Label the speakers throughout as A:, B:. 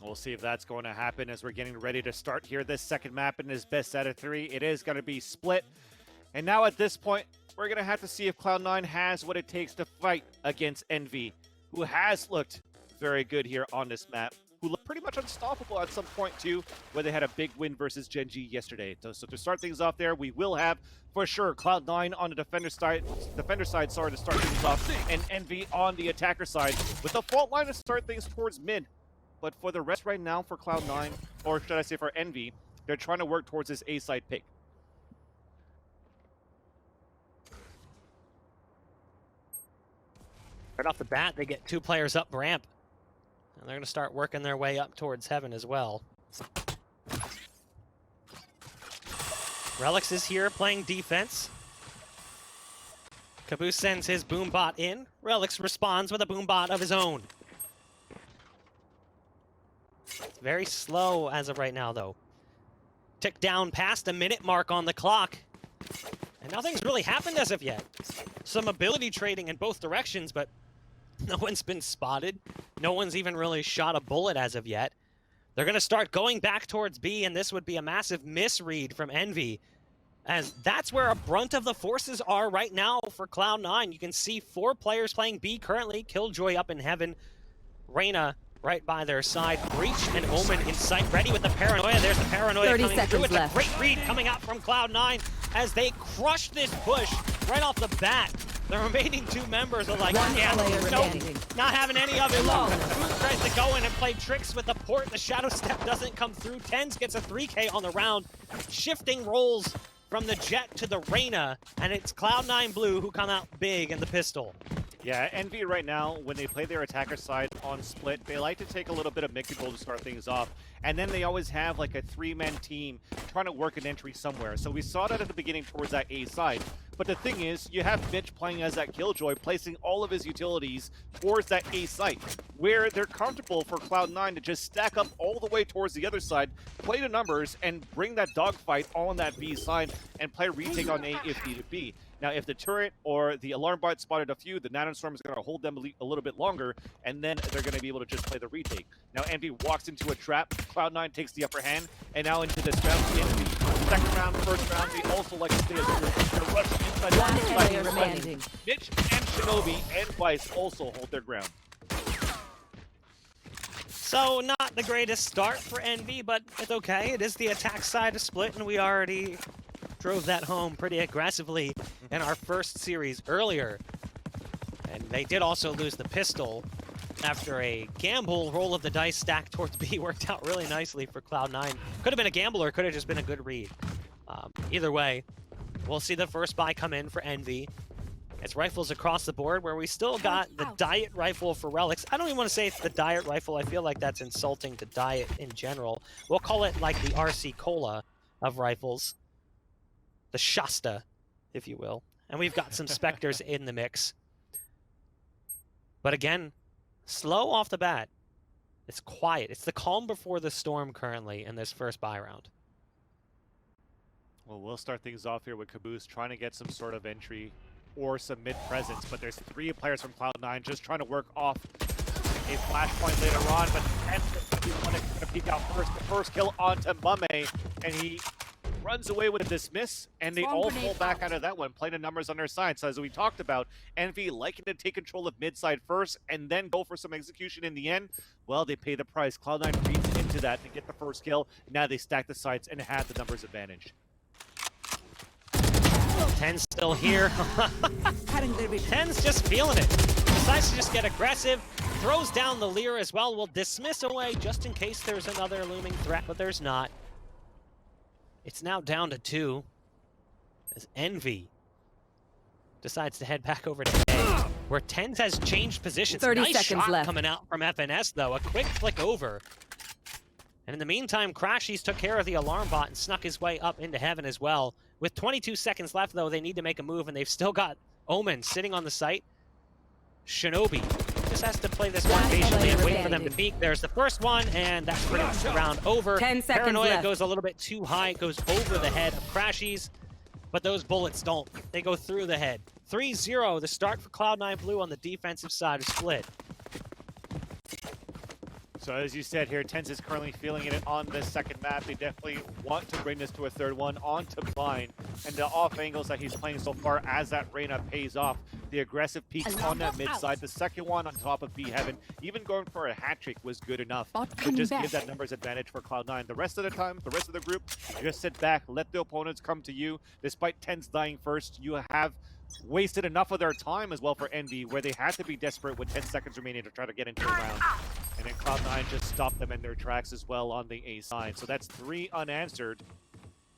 A: We'll see if that's going to happen as we're getting ready to start here. This second map in his best out of 3. It is going to be split. And now at this point, we're going to have to see if Cloud9 has what it takes to fight against Envy, who has looked very good here on this map, who looked pretty much unstoppable at some point too, where they had a big win versus Gen G yesterday. So to start things off there, we will have, for sure, Cloud9 on the defender side, to start things off, and Envy on the attacker side, with the fault line to start things towards mid. But for the rest right now for Cloud9, or should I say for Envy, they're trying to work towards this A-side pick.
B: Right off the bat, they get 2 players up ramp. And they're going to start working their way up towards heaven as well. Relyks is here playing defense. kaboose sends his boom bot in. Relyks responds with a boom bot of his own. It's very slow as of right now, though. Tick down past a minute mark on the clock. And nothing's really happened as of yet. Some ability trading in both directions, but no one's been spotted. No one's even really shot a bullet as of yet. They're going to start going back towards B, and this would be a massive misread from Envy, as that's where a brunt of the forces are right now for Cloud9. You can see 4 players playing B currently. Killjoy up in heaven. Reyna right by their side. Breach and Omen in sight, ready with the paranoia. There's the paranoia coming through. It's a great read coming out from Cloud9 as they crush this push right off the bat. The remaining 2 members are like, yeah, nope, not having any of it. kaboose tries to go in and play tricks with the port. The shadow step doesn't come through. TenZ gets a 3K on the round. Shifting roles from the Jett to the Reyna, and it's Cloud9 Blue who come out big in the pistol.
A: Yeah, Envy right now, when they play their attacker side on split, they like to take a little bit of mid control to start things off. And then they always have like a 3-man team trying to work an entry somewhere. So we saw that at the beginning towards that A side. But the thing is, you have Mitch playing as that Killjoy, placing all of his utilities towards that A site, where they're comfortable for Cloud9 to just stack up all the way towards the other side, play the numbers, and bring that dogfight on that B side, and play retake on A if need be. Now, if the turret or the alarm bot spotted a few, the Nanostorm is going to hold them a little bit longer, and then they're going to be able to just play the retake. Now, Envy walks into a trap, Cloud9 takes the upper hand, and now into this round, Envy, second round, first round, they also like to stay as a rush inside the Mitch and Shinobi and Vice also hold their ground.
B: So, not the greatest start for Envy, but it's okay. It is the attack side of split, and we already drove that home pretty aggressively in our first series earlier. And they did also lose the pistol after a gamble. Roll of the dice stack towards B worked out really nicely for Cloud9. Could have been a gamble or could have just been a good read. Either way, we'll see the first buy come in for Envy. It's rifles across the board, where we still got the diet rifle for Relyks. I don't even want to say it's the diet rifle. I feel like that's insulting to diet in general. We'll call it like the RC Cola of rifles. The Shasta, if you will. And we've got some Spectres in the mix. But again, slow off the bat. It's quiet. It's the calm before the storm currently in this first buy round.
A: Well, we'll start things off here with kaboose trying to get some sort of entry or some mid presence, but there's 3 players from Cloud9 just trying to work off a flashpoint later on, but TenZ going to peek out first. The first kill onto mummAy, and he runs away with a dismiss, and they all fall back out of that one, playing the numbers on their side. So as we talked about, Envy liking to take control of mid side first and then go for some execution in the end. Well, they pay the price. Cloud9 reads into that to get the first kill. Now they stack the sites and have the numbers advantage.
B: TenZ still here. TenZ just feeling it. Decides to just get aggressive. Throws down the Lear as well. Will dismiss away just in case there's another looming threat, but there's not. It's now down to 2 as Envy decides to head back over to A, where TenZ has changed positions.
C: 30
B: nice
C: seconds
B: shot
C: left.
B: Coming out from FNS, though. A quick flick over. And in the meantime, crashies took care of the alarm bot and snuck his way up into heaven as well. With 22 seconds left, though, they need to make a move, and they've still got Omen sitting on the site. Shinobi just has to play this one patiently and wait for them to peek. There's the first one, and that's pretty much the round over.
C: 10 seconds
B: Paranoia
C: left.
B: goes a little bit too high. It goes over the head of crashies, but those bullets don't. They go through the head. 3-0, the start for Cloud9 Blue on the defensive side of split.
A: So as you said here, TenZ is currently feeling it on this second map. They definitely want to bring this to a third one onto Blind. And the off angles that he's playing so far as that Reyna pays off. The aggressive peaks on that mid side. The second one on top of B Heaven. Even going for a hat trick was good enough to just give that numbers advantage for Cloud9. The rest of the time, the rest of the group, just sit back, let the opponents come to you. Despite TenZ dying first, you have wasted enough of their time as well for Envy, where they had to be desperate with 10 seconds remaining to try to get into a round. And then Cloud9 just stopped them in their tracks as well on the A side. So that's 3 unanswered.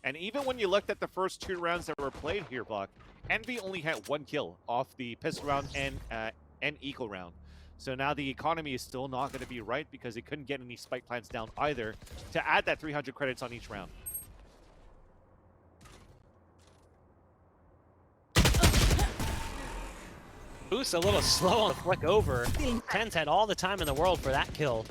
A: And even when you looked at the first 2 rounds that were played here, Buck, Envy only had 1 kill off the pistol round and eco round. So now the economy is still not going to be right because they couldn't get any spike plants down either to add that 300 credits on each round.
B: Boost a little slow on the flick over. TenZ had all the time in the world for that kill.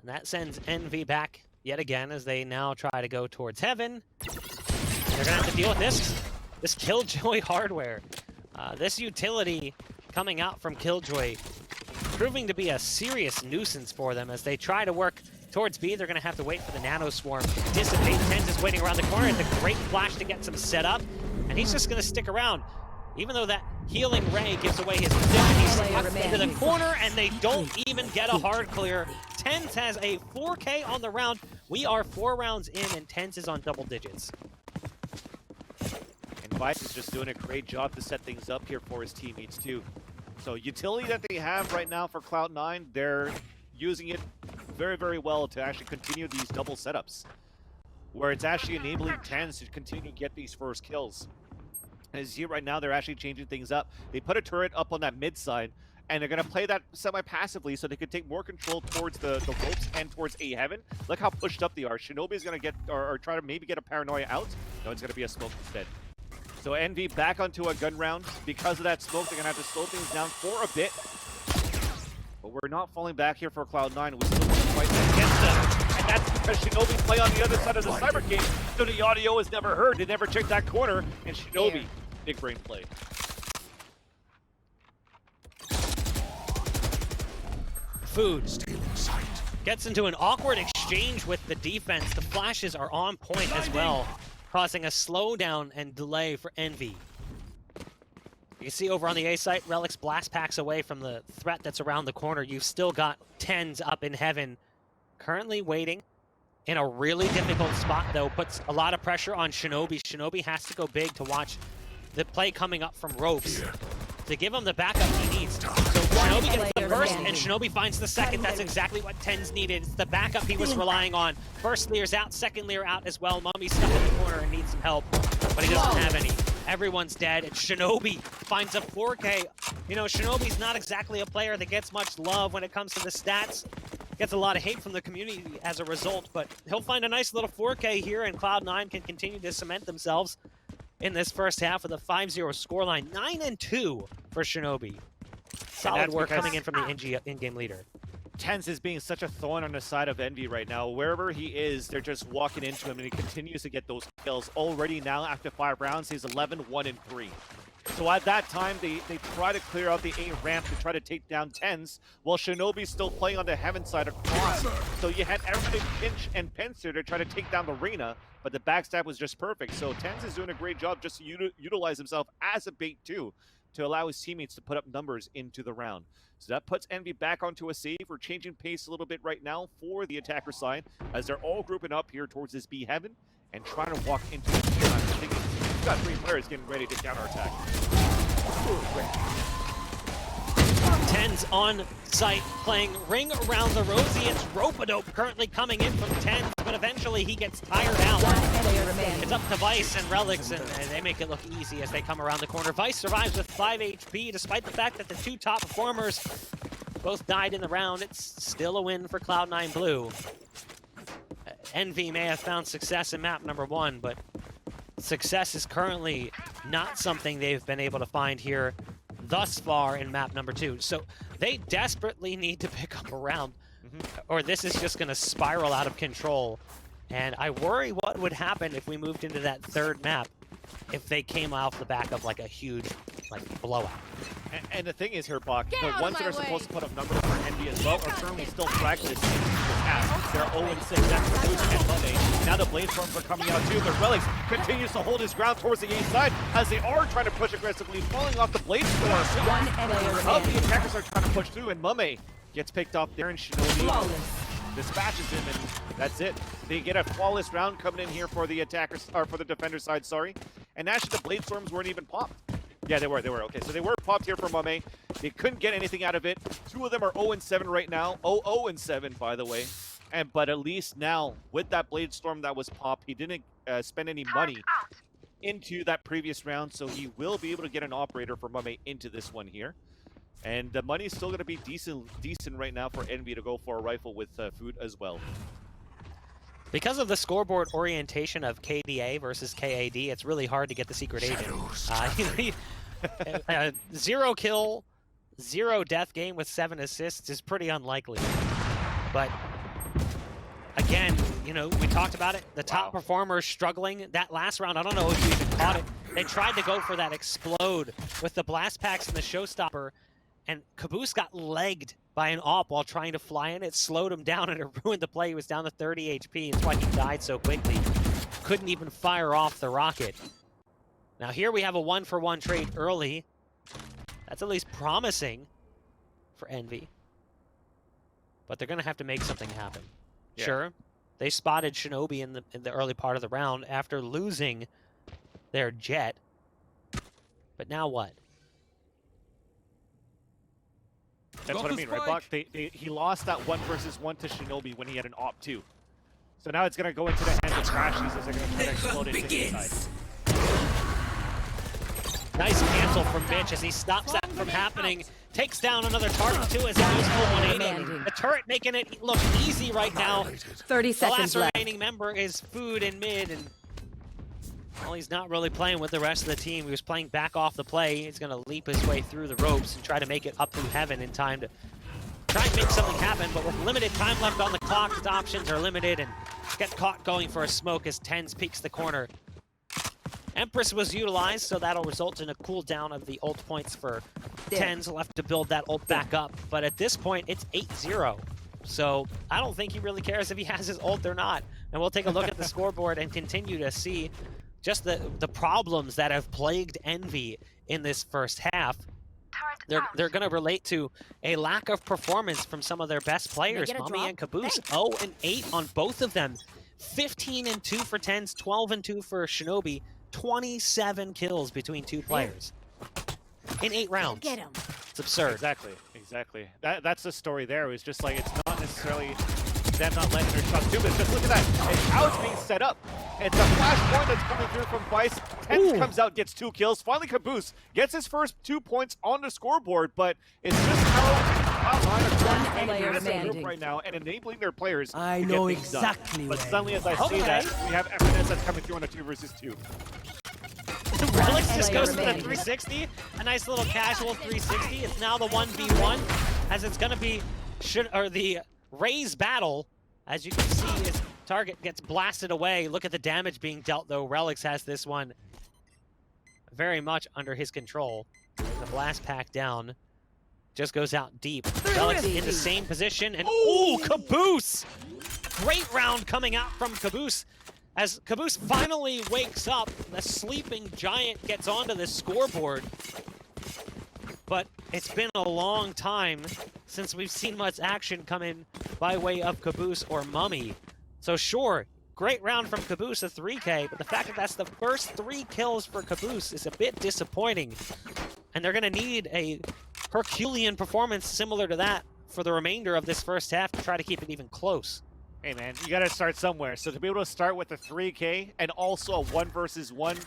B: And that sends Envy back yet again as they now try to go towards Heaven. They're gonna have to deal with this Killjoy hardware. This utility coming out from Killjoy proving to be a serious nuisance for them as they try to work towards B. They're gonna have to wait for the Nano Swarm to dissipate. TenZ is waiting around the corner at the great flash to get some setup. And he's just gonna stick around. Even though that healing ray gives away his position, he's stuck into the corner, and they don't even get a hard clear. TenZ has a 4K on the round. We are 4 rounds in, and TenZ is on double digits.
A: And Vice is just doing a great job to set things up here for his teammates too. So utility that they have right now for Cloud9, they're using it very, very well to actually continue these double setups, where it's actually enabling TenZ to continue to get these first kills. As you see right now, they're actually changing things up. They put a turret up on that mid side, and they're going to play that semi-passively so they can take more control towards the ropes and towards A Heaven. Look how pushed up they are. Shinobi's going to get, or try to maybe get a paranoia out. No, it's going to be a smoke instead. So Envy back onto a gun round. Because of that smoke, they're going to have to slow things down for a bit. But we're not falling back here for Cloud9. We still want to fight against them. And that's because Shinobi's play on the other side of the Cypher game, so the audio is never heard. They never checked that corner, and Shinobi, big brain play.
B: Food gets into an awkward exchange with the defense. The flashes are on point as well, causing a slowdown and delay for Envy. You can see over on the A site, Relyks blast packs away from the threat that's around the corner. You've still got TenZ up in Heaven, currently waiting in a really difficult spot, though. Puts a lot of pressure on Shinobi. Shinobi has to go big to watch the play coming up from ropes to give him the backup he needs. So Shinobi gets the first, and Shinobi finds the second. That's exactly what TenZ needed. It's the backup he was relying on. First Lear's out, second Lear out as well. mummAy's stuck in the corner and needs some help, but he doesn't have any. Everyone's dead, and Shinobi finds a 4K. You know, Shinobi's not exactly a player that gets much love when it comes to the stats. Gets a lot of hate from the community as a result, but he'll find a nice little 4K here, and Cloud9 can continue to cement themselves in this first half with a 5-0 scoreline. 9-2 for Shinobi. Solid work coming in from the in-game leader.
A: TenZ is being such a thorn on the side of Envy right now. Wherever he is, they're just walking into him, and he continues to get those kills. Already now, after 5 rounds, he's 11-1-3. So at that time, they try to clear out the A ramp to try to take down TenZ, while Shinobi's still playing on the Heaven side across. So you had everybody pinch and pincer to try to take down the Reyna, but the backstab was just perfect. So TenZ is doing a great job just to utilize himself as a bait too, to allow his teammates to put up numbers into the round. So that puts Envy back onto a save. We're changing pace a little bit right now for the attacker side, as they're all grouping up here towards this B Heaven and trying to walk into the kill. I think we've got 3 players getting ready to counterattack.
B: TenZ on site playing ring around the rosy. It's Rope-a-Dope currently coming in from TenZ, but eventually he gets tired out. It's up to Vice and Relyks, and they make it look easy as they come around the corner. Vice survives with 5 HP, despite the fact that the 2 top performers both died in the round. It's still a win for Cloud9 Blue. Envy may have found success in map number 1, but success is currently not something they've been able to find here thus far in map number 2. So they desperately need to pick up a round, or this is just going to spiral out of control. And I worry what would happen if we moved into that 3rd map if they came off the back of like a huge like blowout.
A: And the thing is here, Bach,
C: Get
A: the
C: out of
A: ones
C: my
A: that are
C: way.
A: supposed to put up numbers for Envy as well are currently still fragmented into this half. They're 0-6 after kaboose and mummAy. Now the Blade Storms are coming out too, but Relyks continues to hold his ground towards the A side as they are trying to push aggressively, falling off the Blade Storms.
D: One enemy
A: The attackers are trying to push through, and mummAy gets picked off there, and shinobi dispatches him, and that's it. They get a flawless round coming in here for the attackers, or for the defender side, sorry. And actually, the Blade Storms weren't even popped. Yeah, they were. Okay, so they were popped here for mummAy. They couldn't get anything out of it. Two of them are 0-7 right now. 0-7, by the way. But at least now, with that Blade Storm that was popped, he didn't spend any money into that previous round, so he will be able to get an operator for mummAy into this one here. And the money's still going to be decent right now for Envy to go for a rifle with food as well.
B: Because of the scoreboard orientation of KDA versus KAD, it's really hard to get the secret agent. 0 kill, 0 death game with 7 assists is pretty unlikely. But again, you know, we talked about it. The top performers struggling. That last round, I don't know if you even caught it. They tried to go for that explode with the blast packs and the showstopper, and kaboose got legged by an AWP while trying to fly in. It slowed him down and it ruined the play. He was down to 30 HP. That's why he died so quickly. Couldn't even fire off the rocket. Now here we have a 1-for-1 trade early. That's at least promising for Envy. But they're going to have to make something happen. Yeah. Sure, they spotted shinobi in the early part of the round after losing their Jett. But now what?
A: That's what I mean, right, Bach? He lost that 1 versus 1 to shinobi when he had an AWP too. So now it's going to go into the hands of crashies as they're going to try to explode into the inside.
B: Nice cancel from Mitch as he stops that from happening. Takes down another target too as he goes full 180. The turret making it look easy right now.
D: 30 seconds
B: the last
D: left.
B: remaining member is food in mid, and well, he's not really playing with the rest of the team. He was playing back off the play. He's going to leap his way through the ropes and try to make it up through heaven in time to try and make something happen. But with limited time left on the clock, his options are limited and get caught going for a smoke as TenZ peeks the corner. Empress was utilized, so that'll result in a cooldown of the ult points for TenZ. Left to build that ult back up. But at this point, it's 8-0. So I don't think he really cares if he has his ult or not. And we'll take a look at the scoreboard and continue to see just the problems that have plagued Envy in this first half. They're going to relate to a lack of performance from some of their best players, mummAy and kaboose. 0-8 on both of them. 15-2 for TenZ, 12-2 for shinobi. 27 kills between two players in 8 rounds.
C: Get him.
B: It's absurd.
A: Exactly. That's the story there. It was just like, it's not necessarily them not letting their shots do, but just look at that. It's how it's being set up. It's a flashpoint that's coming through from Vice. TenZ comes out, gets 2 kills. Finally, kaboose gets his first 2 points on the scoreboard, but it's just how right now and enabling their players
E: I
A: to
E: know
A: get things
E: exactly
A: done. But
E: where
A: suddenly, as I see that, we have FNS that's coming through on a 2 versus 2.
B: Relyks just goes to the 360, a nice little casual 360. It's now the 1v1, as it's going to be the Raze battle. As you can see, his target gets blasted away. Look at the damage being dealt, though. Relyks has this one very much under his control. The blast pack down. Just goes out deep. Relyks in the same position, and ooh, kaboose! Great round coming out from kaboose. As kaboose finally wakes up, the sleeping giant gets onto the scoreboard. But it's been a long time since we've seen much action come in by way of kaboose or mummAy. So sure, great round from kaboose, a 3K, but the fact that that's the first 3 kills for kaboose is a bit disappointing. And they're gonna need a Herculean performance similar to that for the remainder of this first half to try to keep it even close.
A: Hey man, you gotta start somewhere. So to be able to start with a 3K and also a 1 versus 1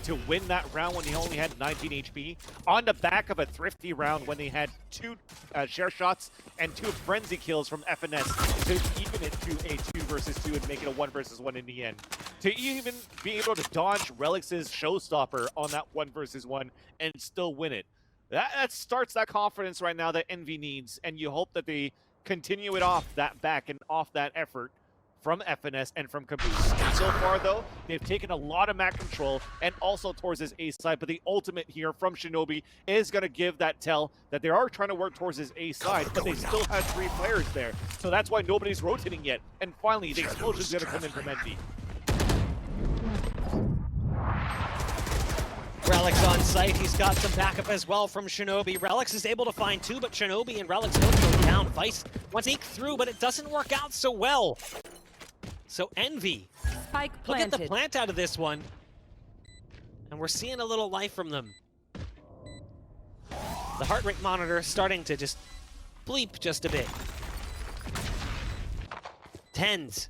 A: to win that round when he only had 19 HP, on the back of a thrifty round when they had 2 share shots and 2 frenzy kills from FNS to even it to a 2 versus 2 and make it a 1 versus 1 in the end. To even be able to dodge Relyks' showstopper on that 1 versus 1 and still win it. That starts that confidence right now that Envy needs, and you hope that they continue it off that back and off that effort from FNS and from kaboose. so far, though, they've taken a lot of map control and also towards his A side, but the ultimate here from shinobi is going to give that tell that they are trying to work towards his A side, but they still have 3 players there. So that's why nobody's rotating yet. And finally, the explosion is going to come in from Envy.
B: Relyks on site, he's got some backup as well from shinobi. Relyks is able to find 2, but shinobi and Relyks both go down. Vice wants to eke through, but it doesn't work out so well. So Envy, look at the plant out of this one. And we're seeing a little life from them. The heart rate monitor starting to just bleep just a bit. TenZ,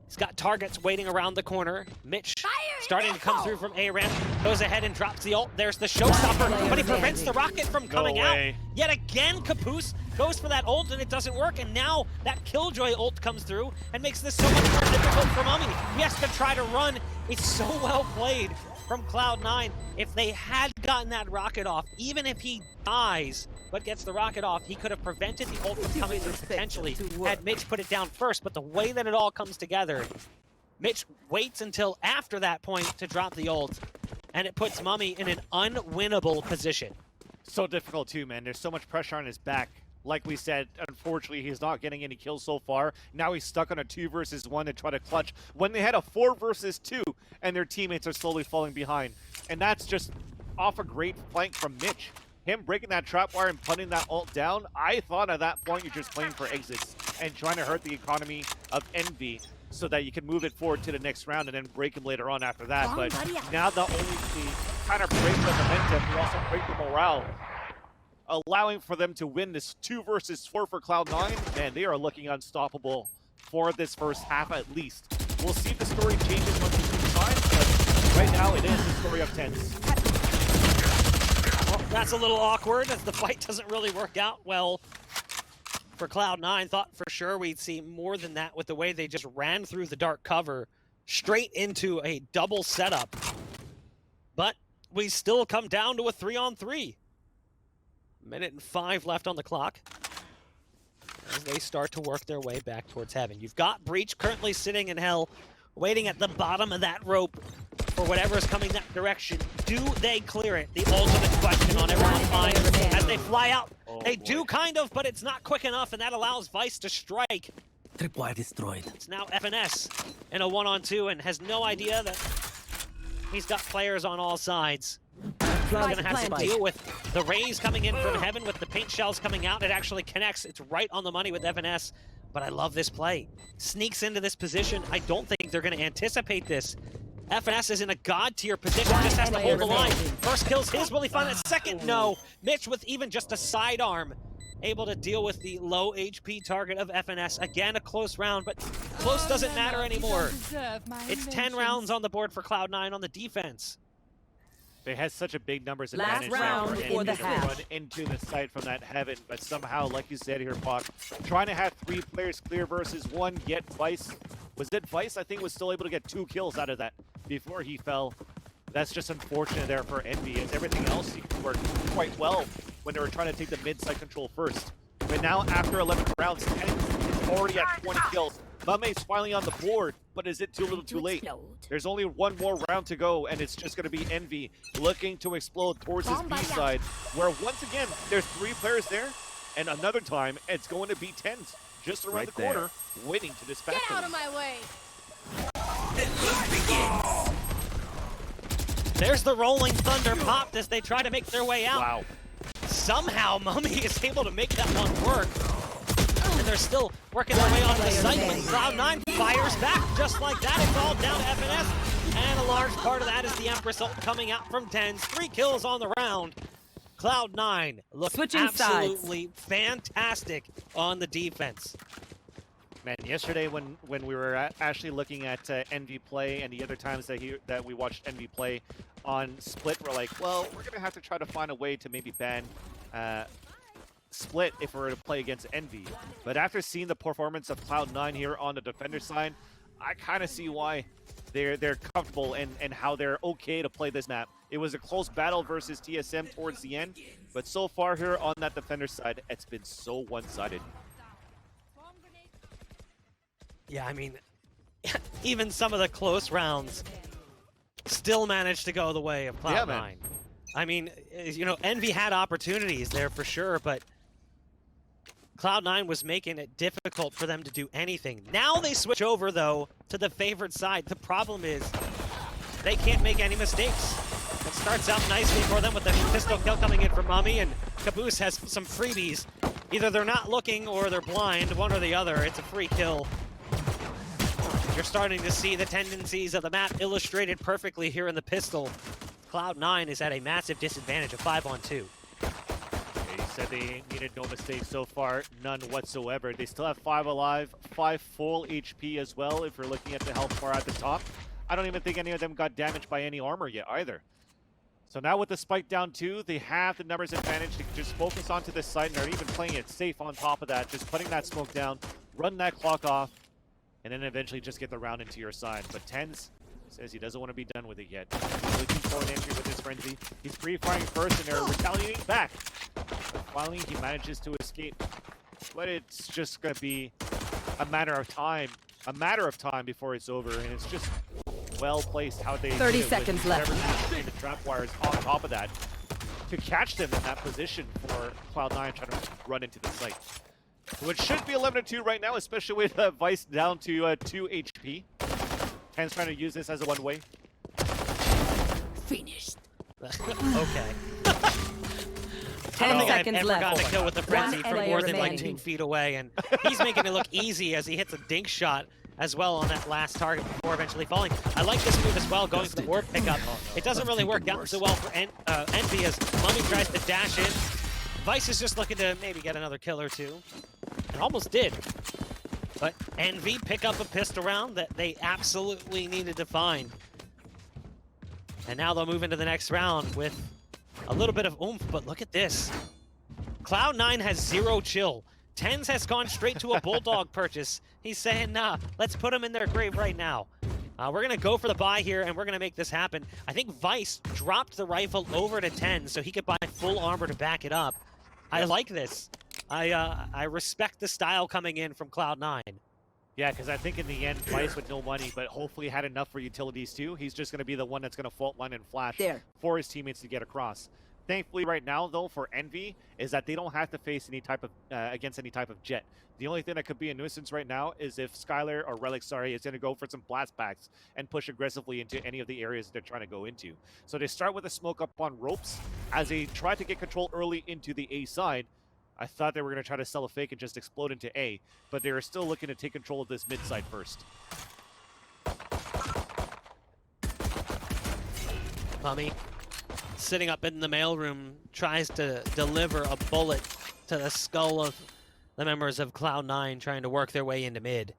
B: he's got targets waiting around the corner. Mitch starting to come through from A-ramp, goes ahead and drops the ult. There's the showstopper, but he prevents the rocket from coming out. Yet again, kaboose goes for that ult and it doesn't work, and now that Killjoy ult comes through and makes this so much more difficult for mummAy. He has to try to run. It's so well played from Cloud9. If they had gotten that rocket off, even if he dies but gets the rocket off, he could have prevented the ult from coming through potentially had Mitch put it down first. But the way that it all comes together, Mitch waits until after that point to drop the ult, and it puts mummAy in an unwinnable position.
A: So difficult too, man. There's so much pressure on his back. Like we said, unfortunately, he's not getting any kills so far. Now he's stuck on a 2 versus 1 to try to clutch when they had a 4 versus 2 and their teammates are slowly falling behind. And that's just off a great flank from Mitch. Him breaking that trap wire and putting that ult down, I thought at that point you're just playing for exits and trying to hurt the economy of Envy so that you can move it forward to the next round and then break him later on after that. But now not only to kind of break the momentum, you also break the morale, allowing for them to win this 2 versus 4 for Cloud9. Man, they are looking unstoppable for this first half at least. We'll see if the story changes once we switch sides, but right now it is the story of TenZ.
B: Well, that's a little awkward as the fight doesn't really work out well for Cloud9. Thought for sure we'd see more than that with the way they just ran through the dark cover straight into a double setup. But we still come down to a 3-on-3. Minute and 5 left on the clock as they start to work their way back towards heaven. You've got Breach currently sitting in hell, waiting at the bottom of that rope for whatever is coming that direction. Do they clear it? The ultimate question on everyone's mind as they fly out. They do kind of, but it's not quick enough, and that allows Vice to strike.
C: Tripwire destroyed.
B: It's now FNS in a 1-on-2 and has no idea that he's got players on all sides. He's going to have to deal with the Raze coming in from heaven with the paint shells coming out. It actually connects. It's right on the money with FNS. But I love this play. Sneaks into this position. I don't think they're going to anticipate this. FNS is in a god tier position, just has to hold the line. First kill's his, will he find that second? No. Mitch with even just a sidearm, able to deal with the low HP target of FNS. Again, a close round, but close doesn't matter anymore. It's 10 rounds on the board for Cloud9 on the defense.
A: They had such a big numbers advantage now for Envy to run into the site from that heaven, but somehow, like you said here, Puck, trying to have 3 players clear versus 1, yet Vice, was it Vice? I think was still able to get 2 kills out of that before he fell. That's just unfortunate there for Envy, as everything else worked quite well when they were trying to take the mid-site control first. But now, after 11 rounds, TenZ is already at 20 kills. mummAy's finally on the board, but is it too little too late? There's only 1 more round to go, and it's just going to be Envy looking to explode towards his B side, where once again, there's 3 players there, and another time, it's going to be TenZ just around the corner, waiting to dispatch him.
D: Get out of my way!
B: There's the rolling thunder popped as they try to make their way out.
A: Wow.
B: Somehow, mummAy is able to make that one work. And they're still working their way onto the site, but Cloud9 fires back just like that. It's all down to FNS, and a large part of that is the Empress ult coming out from TenZ. 3 kills on the round. Cloud9 looks absolutely fantastic on the defense.
A: Man, yesterday when we were actually looking at Envy play, and the other times that we watched Envy play on Split, we're like, well, we're gonna have to try to find a way to maybe ban Split if we're to play against Envy. But after seeing the performance of Cloud9 here on the defender side, I kind of see why they're comfortable and how they're okay to play this map. It was a close battle versus TSM towards the end, but so far here on that defender side, it's been so one-sided.
B: Yeah, I mean, even some of the close rounds still managed to go the way of Cloud9.
A: Yeah, man.
B: I mean, you know, Envy had opportunities there for sure, but Cloud9 was making it difficult for them to do anything. Now they switch over, though, to the favored side. The problem is they can't make any mistakes. It starts out nicely for them with the pistol kill coming in from mummAy, and kaboose has some freebies. Either they're not looking or they're blind, one or the other. It's a free kill. You're starting to see the tendencies of the map illustrated perfectly here in the pistol. Cloud9 is at a massive disadvantage of 5-on-2.
A: He said they needed no mistakes so far, none whatsoever. They still have 5 alive, 5 full HP as well if we're looking at the health bar at the top. I don't even think any of them got damaged by any armor yet either. So now with the spike down 2, they have the numbers advantage to just focus onto this side, and they're even playing it safe on top of that, just putting that smoke down, run that clock off, and then eventually just get the round into your side. But TenZ says he doesn't want to be done with it yet. He's looking for an entry with his frenzy. He's pre-firing first, and they're retaliating back. But finally, he manages to escape. But it's just going to be a matter of time before it's over, and it's just well placed how they
C: 30 seconds left.
A: And the trap wires on top of that to catch them in that position for Cloud9 trying to run into the site. So it should be 11-2 right now, especially with Vice down to 2 HP. TenZ trying to use this as a one-way.
C: Finished.
B: Okay.
C: 10 seconds
B: I've
C: left.
B: ever gotten a kill with the frenzy
C: One
B: from
C: player
B: more than like
C: remaining.
B: 2 feet away, and he's making it look easy as he hits a dink shot as well on that last target before eventually falling. I like this move as well, going for the orb pickup. It doesn't really work out so well for Envy as mummAy tries to dash in. Vice is just looking to maybe get another kill or two. And almost did. But Envy pick up a pistol round that they absolutely needed to find. And now they'll move into the next round with a little bit of oomph, but look at this. Cloud9 has 0 chill. TenZ has gone straight to a Bulldog purchase. He's saying, nah, let's put him in their grave right now. We're going to go for the buy here, and we're going to make this happen. I think Vice dropped the rifle over to TenZ so he could buy full armor to back it up. I like this. I respect the style coming in from Cloud9.
A: Yeah, because I think in the end, Vice with no money, but hopefully had enough for utilities too. He's just going to be the one that's going to fault line and flash for his teammates to get across. Thankfully, right now, though, for Envy, is that they don't have to face any type of against any type of Jett. The only thing that could be a nuisance right now is if Skylar or Relyks, sorry, is going to go for some blast packs and push aggressively into any of the areas they're trying to go into. So they start with a smoke up on ropes as they try to get control early into the A side. I thought they were going to try to sell a fake and just explode into A, but they are still looking to take control of this mid side first.
B: mummAy, sitting up in the mailroom, tries to deliver a bullet to the skull of the members of Cloud9 trying to work their way into mid.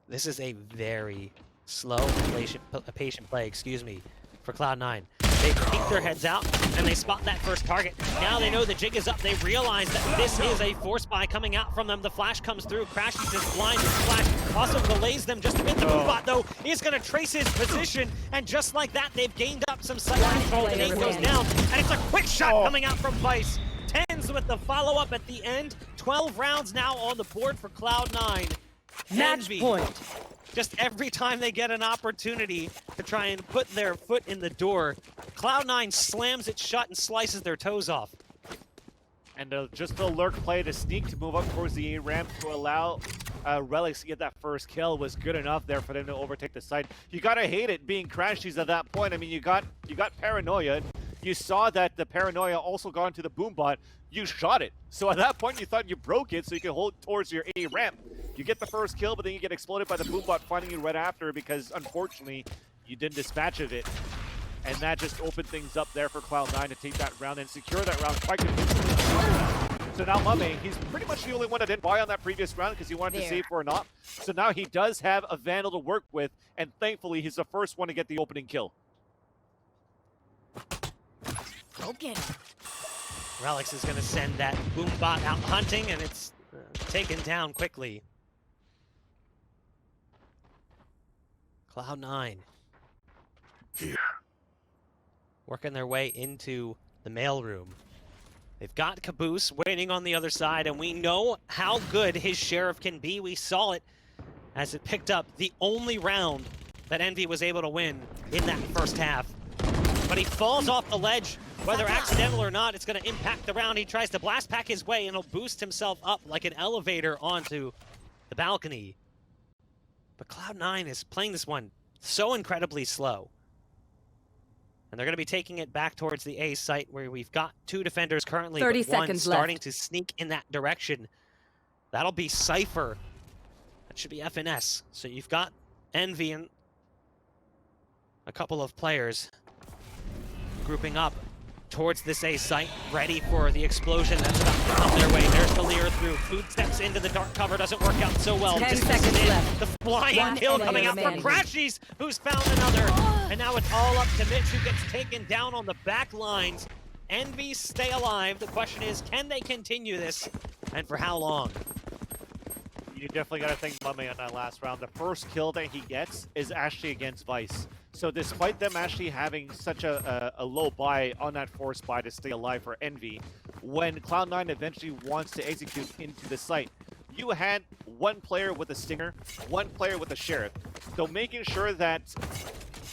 B: This is a very slow, patient play, for Cloud9. They peek their heads out, and they spot that first target. Now they know the jig is up. They realize that this is a force buy coming out from them. The flash comes through. crashies is blind. His flash also delays them just a bit. The bot, though, is going to trace his position, and just like that, they've gained up some sight control. The nade goes down, and it's a quick shot coming out from Vice. TenZ with the follow-up at the end. 12 rounds now on the board for Cloud9.
C: Match
B: Envy.
C: point.
B: Just every time they get an opportunity to try and put their foot in the door, Cloud9 slams it shut and slices their toes off.
A: And just the lurk play to sneak to move up towards the A ramp to allow Relyks to get that first kill was good enough there for them to overtake the site. You gotta hate it being crashies at that point. I mean, you got paranoia. You saw that the paranoia also got into the boom bot. You shot it. So at that point, you thought you broke it so you could hold towards your A ramp. You get the first kill, but then you get exploded by the boom bot finding you right after because, unfortunately, you didn't dispatch of it. And that just opened things up there for Cloud9 to take that round and secure that round quite convincingly. So now mummAy, he's pretty much the only one that didn't buy on that previous round because he wanted to save for an op. So now he does have a Vandal to work with, and thankfully, he's the first one to get the opening kill.
C: Go get him.
B: Relyks is going to send that boom bot out hunting, and it's taken down quickly. Cloud9.
D: Here.
B: Working their way into the mailroom. They've got kaboose waiting on the other side, and we know how good his sheriff can be. We saw it as it picked up the only round that Envy was able to win in that first half. But he falls off the ledge, whether accidental or not, it's going to impact the round. He tries to blast pack his way and he'll boost himself up like an elevator onto the balcony. But Cloud9 is playing this one so incredibly slow. And they're going to be taking it back towards the A site where we've got 2 defenders currently,
C: 30
B: but one
C: seconds
B: starting
C: left.
B: to sneak in that direction. That'll be Cypher. That should be FNS. So you've got Envy and a couple of players grouping up towards this A site, ready for the explosion that's about to come their way. There's the Lear through. Food steps into the dark cover, doesn't work out so well.
C: 10
B: Just
C: seconds
B: misses in.
C: left.
B: The flying
C: One
B: kill
C: enemy
B: coming out from
C: remaining.
B: crashies, who's found another. And now it's all up to Mitch, who gets taken down on the back lines. Envy stay alive. The question is, can they continue this? And for how long?
A: You definitely got to thank mummAy on that last round. The first kill that he gets is actually against Vice. So despite them actually having such a low buy on that force buy to stay alive for Envy, when Cloud9 eventually wants to execute into the site, you had one player with a stinger, one player with a sheriff. So making sure that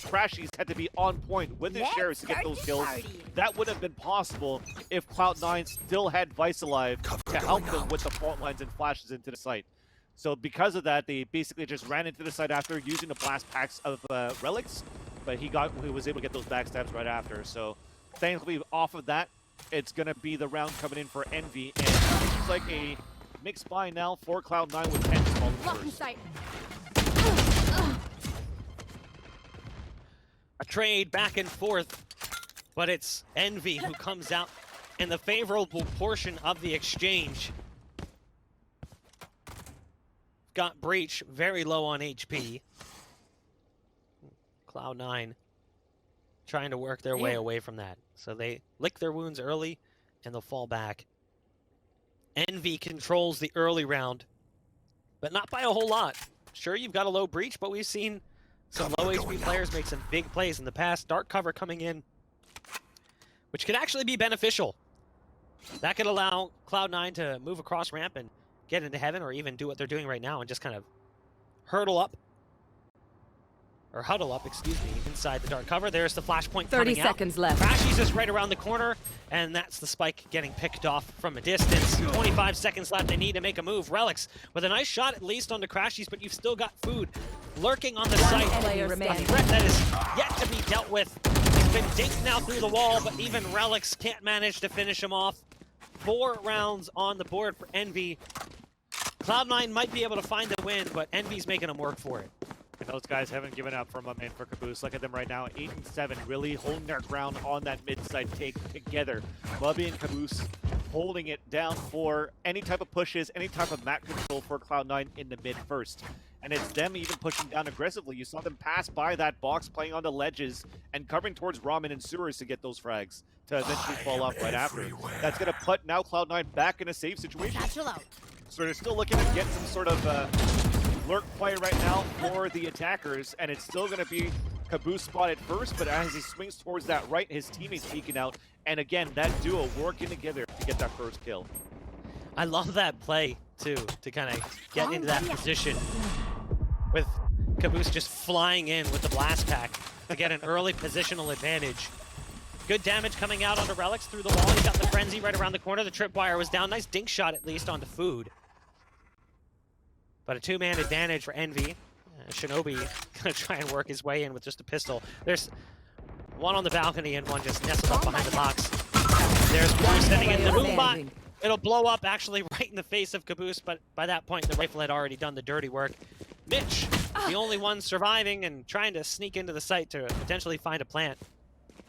A: crashies had to be on point with the sheriffs to get those kills, that would have been possible if Cloud9 still had Vice alive to help them with the fault lines and flashes into the site. So because of that, they basically just ran into the site after using the blast packs of Relyks, but he was able to get those backstabs right after. So thankfully off of that, it's going to be the round coming in for Envy, and it seems like a mixed buy now for Cloud9 with 10 small first.
B: A trade back and forth, but it's Envy who comes out in the favorable portion of the exchange. Got Breach very low on HP. Cloud9 trying to work their way away from that. So they lick their wounds early and they'll fall back. Envy controls the early round, but not by a whole lot. Sure, you've got a low Breach, but we've seen some low HP players make some big plays in the past. Dark cover coming in, which could actually be beneficial. That could allow Cloud9 to move across ramp and get into heaven, or even do what they're doing right now and just kind of huddle up, excuse me, inside the dark cover. There's the flashpoint
C: 30
B: coming out.
C: seconds left.
B: Crashies is right around the corner, and that's the spike getting picked off from a distance. 25 seconds left. They need to make a move. Relyks with a nice shot at least onto Crashies, but you've still got food lurking on the site.
C: player
B: A
C: remaining.
B: threat that is yet to be dealt with. He's been dinked now through the wall, but even Relyks can't manage to finish him off. 4 rounds on the board for Envy. Cloud9 might be able to find the win, but Envy's making them work for it.
A: And those guys haven't given up from mummAy for kaboose. Look at them right now, 8 and 7, really holding their ground on that mid-side take together. mummAy and kaboose holding it down for any type of pushes, any type of map control for Cloud9 in the mid first. And it's them even pushing down aggressively. You saw them pass by that box, playing on the ledges, and covering towards Ramen and sewers to get those frags to eventually fall off right after. That's going to put now Cloud9 back in a safe situation. So they're still looking to get some sort of lurk play right now for the attackers, and it's still going to be kaboose spotted first, but as he swings towards that right, his teammates peeking out, and again, that duo working together to get that first kill.
B: I love that play, too, to kind of get into that position with kaboose just flying in with the blast pack to get an early positional advantage. Good damage coming out onto Relyks through the wall. He's got the frenzy right around the corner. The tripwire was down. Nice dink shot at least onto food. But a 2-man advantage for Envy. Shinobi gonna try and work his way in with just a pistol. There's one on the balcony and one just nestled up behind the box. There's Blue sending in the moombot. It'll blow up actually right in the face of kaboose, but by that point the rifle had already done the dirty work. Mitch, the only one surviving and trying to sneak into the site to potentially find a plant.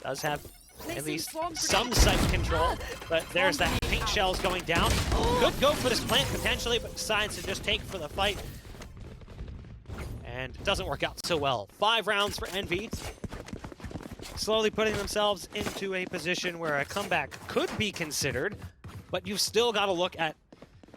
B: Does have at least some site control, but there's that paint shells going down. Could go for this plant potentially, but decides to just take for the fight. And it doesn't work out so well. 5 rounds for Envy. Slowly putting themselves into a position where a comeback could be considered, but you've still got to look at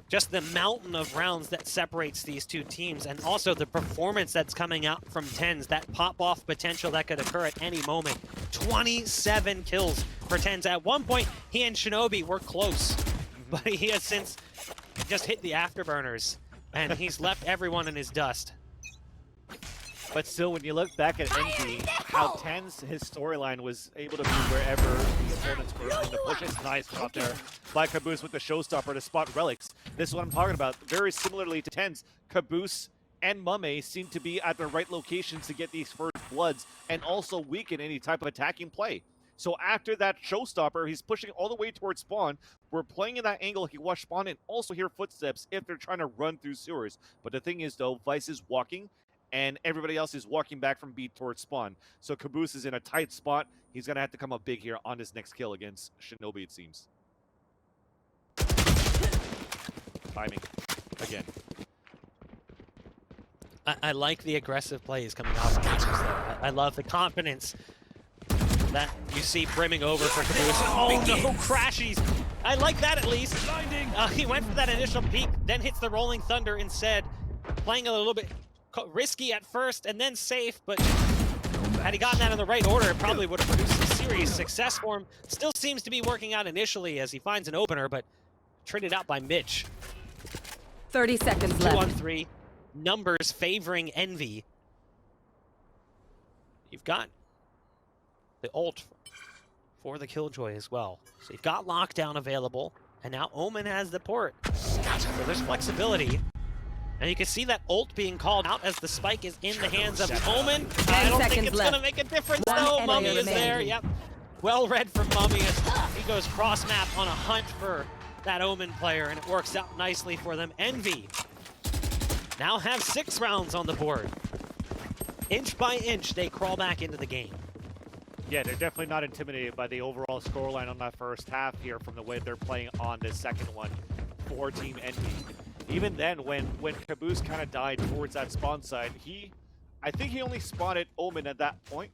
B: just the mountain of rounds that separates these two teams, and also the performance that's coming out from TenZ, that pop-off potential that could occur at any moment. 27 kills for TenZ. At one point, he and Shinobi were close, but he has since just hit the afterburners, and he's left everyone in his dust.
A: But still, when you look back at Envy, how TenZ, his storyline was able to be wherever the opponents were in the push. It's nice shot there by kaboose with the showstopper to spot Relyks. This is what I'm talking about. Very similarly to TenZ, kaboose and mummAy seem to be at the right locations to get these first bloods and also weaken any type of attacking play. So after that showstopper, he's pushing all the way towards spawn. We're playing in that angle. He watched spawn and also hear footsteps if they're trying to run through sewers. But the thing is, though, Vice is walking, and everybody else is walking back from B towards spawn. So kaboose is in a tight spot. He's going to have to come up big here on his next kill against Shinobi, it seems. Timing. Again.
B: I like the aggressive plays coming out from Mitch there. I love the confidence that you see brimming over for kaboose. Oh no, crashies! I like that at least. He went for that initial peek, then hits the rolling thunder instead. Playing a little bit risky at first and then safe, but had he gotten that in the right order, it probably would have produced some serious success for him. Still seems to be working out initially as he finds an opener, but traded out by Mitch.
C: 30 seconds
B: 2
C: left.
B: on 3. Numbers favoring Envy. You've got the ult for the Killjoy as well. So you've got lockdown available, and now Omen has the port. So there's flexibility. And you can see that ult being called out as the spike is in the hands of Omen. I don't think it's going to make a difference though. mummAy is there, yep. Well read from mummAy as he goes cross map on a hunt for that Omen player, and it works out nicely for them. Envy now have 6 rounds on the board. Inch by inch, they crawl back into the game.
A: Yeah, they're definitely not intimidated by the overall scoreline on that first half here from the way they're playing on this second one for Team Envy. Even then, when kaboose kind of died towards that spawn side, I think he only spotted Omen at that point,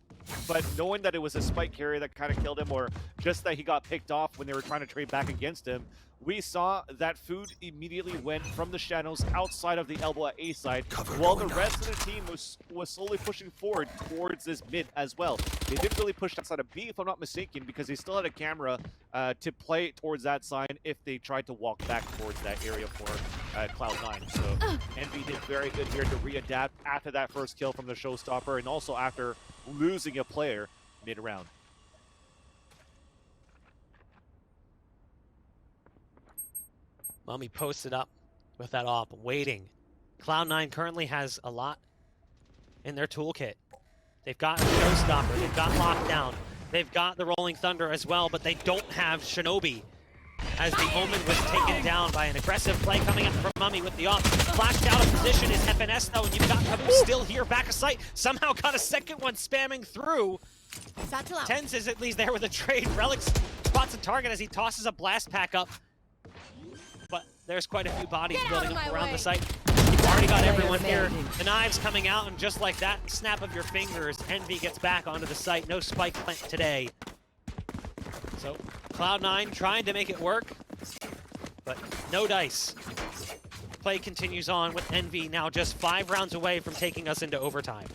A: but knowing that it was a spike carrier that kind of killed him, or just that he got picked off when they were trying to trade back against him, we saw that Food immediately went from the shadows outside of the elbow at A side, while the rest of the team was slowly pushing forward towards this mid as well. They didn't really push outside of B, if I'm not mistaken, because they still had a camera to play towards that side if they tried to walk back towards that area for Cloud9. So Envy did very good here to readapt after that first kill from the showstopper, and also after losing a player mid-round.
B: mummAy posted up with that op, waiting. Cloud9 currently has a lot in their toolkit. They've got Showstopper, they've got Lockdown, they've got the Rolling Thunder as well, but they don't have Shinobi, as the Omen was taken down by an aggressive play coming up from mummAy with the op. Flashed out of position is FNS though, and you've got kaboose still here, back of sight. Somehow got a second one spamming through. TenZ is at least there with a trade. Relyks spots a target as he tosses a blast pack up. But there's quite a few bodies building up around the site. You've already got everyone here. The knives coming out, and just like that, snap of your fingers, Envy gets back onto the site. No spike plant today. So Cloud9 trying to make it work, but no dice. Play continues on with Envy now just 5 rounds away from taking us into overtime.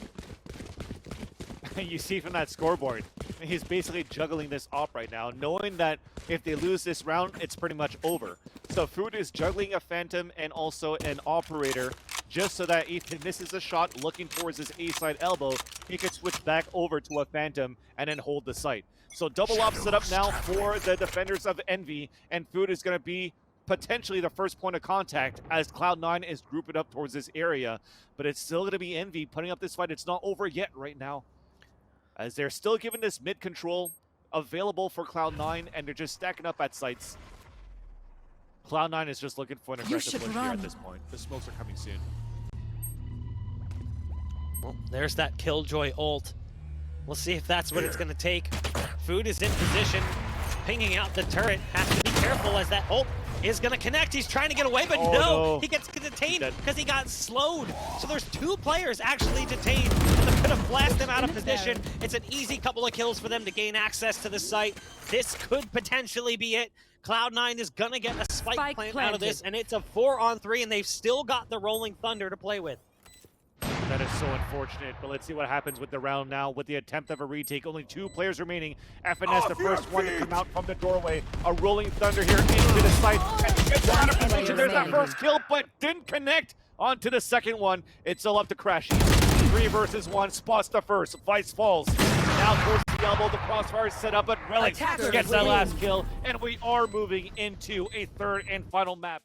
A: You see from that scoreboard, he's basically juggling this op right now, knowing that if they lose this round, it's pretty much over. So Food is juggling a Phantom and also an Operator, just so that if he misses a shot looking towards his A-side elbow, he could switch back over to a Phantom and then hold the site. So double op set up now for the defenders of Envy, and Food is going to be potentially the first point of contact as Cloud9 is grouping up towards this area. But it's still going to be Envy putting up this fight. It's not over yet right now, as they're still giving this mid control available for Cloud9, and they're just stacking up at sites. Cloud9 is just looking for an aggressive push here at this point. The smokes are coming soon.
B: Well, there's that Killjoy ult. We'll see if that's what it's going to take. Food is in position, pinging out the turret. Has to be careful as that ult is going to connect. He's trying to get away, but no! He gets detained because he got slowed. So there's 2 players actually detained. They're going to blast them out of position. It's an easy couple of kills for them to gain access to the site. This could potentially be it. Cloud9 is going to get a spike plant out of this, and it's a 4-on-3, and they've still got the Rolling Thunder to play with.
A: That is so unfortunate, but let's see what happens with the round now with the attempt of a retake. Only 2 players remaining. FNS, the first one to come out from the doorway. A Rolling Thunder here into the site. And gets out of position. There's that first kill, but didn't connect onto the second one. It's all up to crashies. 3 versus 1, spots the first, Vice falls. Now towards the elbow, the crossfire is set up, but Relyks
C: Attackers
A: gets that
C: win.
A: last kill, and we are moving into a third and final map.